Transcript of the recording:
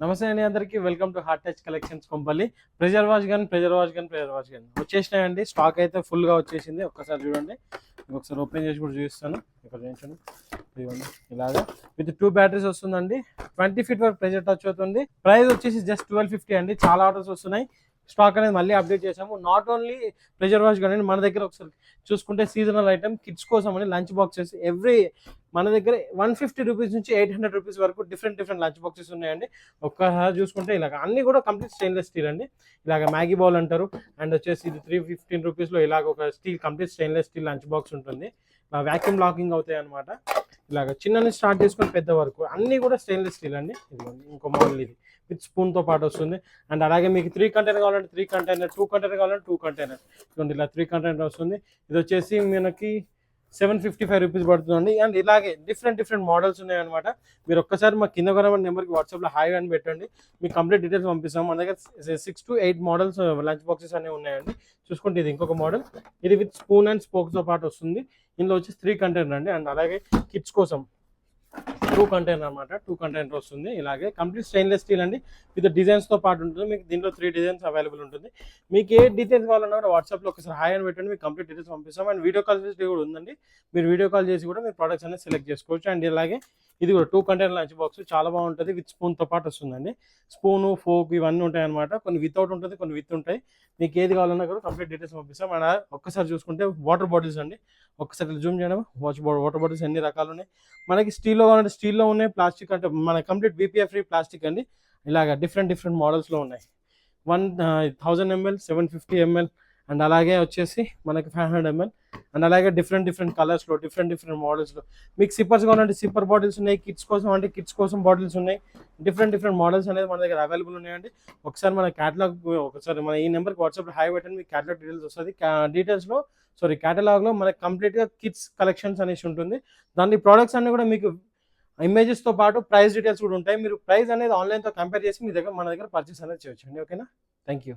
నమస్తే అండి అందరికీ welcome to heart touch collections Kompally. Pressure wash gun వచ్చేసినాయండి. స్టాక్ అయితే ఫుల్గా వచ్చేసింది. ఒక్కసారి చూడండి, ఒకసారి ఓపెన్ చేసి కూడా చూపిస్తాను. ఇక్కడ చూడండి, ఇదిగోండి ఇలాగా విత్ 2 బ్యాటరీస్ వస్తుందండి. 20 ఫీట్ వరకు ప్రెజర్ టచ్ అవుతుంది. ప్రైస్ వచ్చేసి జస్ట్ 1250 అండి. చాలా ఆర్డర్స్ వస్తున్నాయి. స్టాక్ అనేది మళ్ళీ అప్డేట్ చేసాము. నాట్ ఓన్లీ ప్రెజర్ వాష్ కానీ మన దగ్గర ఒకసారి చూసుకుంటే సీజనల్ ఐటమ్ కిడ్స్ కోసం అని లంచ్ బాక్సెస్ మన దగ్గర 150 రూపీస్ నుంచి 800 రూపీస్ వరకు డిఫరెంట్ లంచ్ బాక్సెస్ ఉన్నాయండి. ఒక్కసారి చూసుకుంటే ఇలాగ అన్ని కూడా కంప్లీట్ స్టెయిన్లెస్ స్టీల్ అండి. ఇలాగ మ్యాగీ బౌల్ అంటారు. అండ్ వచ్చేసి ఇది 315 రూపీస్లో ఇలాగ ఒక steel complete stainless steel lunch box ఉంటుంది. వ్యాక్యూమ్ లాకింగ్ అవుతాయి అనమాట. ఇలాగ చిన్న నుంచి స్టార్ట్ చేసుకొని పెద్ద వరకు అన్నీ కూడా స్టెయిన్లెస్ స్టీల్ అండి. ఇదిగోండి ఇంకో మోడల్ ఇది విత్ స్పూన్తో పాటు వస్తుంది. అండ్ అలాగే మీకు 3 కంటైనర్ కావాలంటే 3 కంటైనర్, 2 కంటైనర్ కావాలంటే 2 కంటైనర్. ఇదిగోండి ఇలా 3 కంటైనర్ వస్తుంది. ఇది వచ్చేసి మనకి 755 రూపీస్ పడుతుందండి. అండ్ ఇలాగే డిఫరెంట్ మోడల్స్ ఉన్నాయన్నమాట. మీరు ఒక్కసారి మా కింద కొన నెంబర్కి వాట్సాప్లో హాయ్ అని పెట్టండి, మీకు కంప్లీట్ డీటెయిల్స్ పంపిస్తాం. మన దగ్గర 6 to 8 మోడల్స్ లంచ్ బాక్సెస్ అనేవి ఉన్నాయండి. చూసుకుంటే ఇది ఇంకొక మోడల్, ఇది విత్ స్పూన్ అండ్ స్పోక్స్తో పాటు వస్తుంది. ఇందులో వచ్చేసి 3 కంటైనర్ అండి. అండ్ అలాగే కిడ్స్ కోసం 2 కంటైనర్ అనమాట. 2 కంటైనర్ వస్తుంది. ఇలాగే కంప్లీట్ స్టెయిన్లెస్ స్టీల్ అండి. విత్ డిజైన్స్తో పాటు ఉంటుంది. మీకు దీంట్లో 3 డిజైన్స్ అవైలబుల్ ఉంటుంది. మీకు ఏ డీటెయిల్స్ కావాలన్నా కూడా వాట్సాప్లో ఒకసారి హాయ్ అని పెట్టండి, మీకు కంప్లీట్ డీటెయిల్స్ పంపిస్తాం. అండ్ వీడియో కాల్ ఫెసిలిటీ కూడా ఉందండి. మీరు వీడియో కాల్ చేసి కూడా మీరు ప్రొడక్ట్స్ అనేది సెలెక్ట్ చేసుకోవచ్చు. అండ్ ఇలాగే ఇది కూడా 2 కంటైనర్ లంచ్ బాక్స్ చాలా బాగుంటుంది. విత్ స్పూన్తో పాటు వస్తుందండి. స్పూను, ఫోక్ ఇవన్నీ ఉంటాయి అనమాట. కొన్ని వితౌట్ ఉంటుంది, కొన్ని విత్ ఉంటాయి. మీకు ఏది కావాలన్నా కూడా కంప్లీట్ డీటెయిల్స్ పంపిస్తాం. అండ్ ఒక్కసారి చూసుకుంటే వాటర్ బాటిల్స్ అండి. ఒక్కసారి జూమ్ చేయడం, వాటర్ బాటిల్స్ ఎన్ని రకాలు ఉన్నాయి. మనకి స్టీల్లో కావాలంటే స్టీల్లో ఉన్నాయి, ప్లాస్టిక్ అంటే మన కంప్లీట్ BPA ఫ్రీ ప్లాస్టిక్ అండి. ఇలాగ డిఫరెంట్ మోడల్స్లో ఉన్నాయి. 1000 ml, 750 ml, అండ్ అలాగే వచ్చేసి మనకి 500 ml. అండ్ అలాగే డిఫరెంట్ కలర్స్లో డిఫరెంట్ మోడల్స్లో మీకు సిప్పర్స్ కావాలంటే సిప్పర్ బాటిల్స్ ఉన్నాయి. కిడ్స్ కోసం అంటే కిడ్స్ కోసం బాటిల్స్ ఉన్నాయి. డిఫరెంట్ మోడల్స్ అనేది మన దగ్గర అవైలబుల్ ఉన్నాయండి. ఒకసారి మన క్యాటలాగ్, ఒకసారి మన ఈ నెంబర్కి వాట్సాప్లో హాయ్ పెట్టండి, మీకు క్యాటలాగ్ డీటెయిల్స్ వస్తుంది. క్యాటలాగ్లో మనకి కంప్లీట్గా కిడ్స్ కలెక్షన్స్ అనేసి ఉంటుంది. దాని ప్రోడక్ట్స్ అన్నీ కూడా మీకు ఇమేజెస్తో పాటు ప్రైస్ డీటెయిల్స్ కూడా ఉంటాయి. మీరు ప్రైస్ అనేది ఆన్లైన్తో కంపేర్ చేసి మన దగ్గర పర్చేస్ అనేది చేయొచ్చు అండి. ఓకేనా, థ్యాంక్ యూ.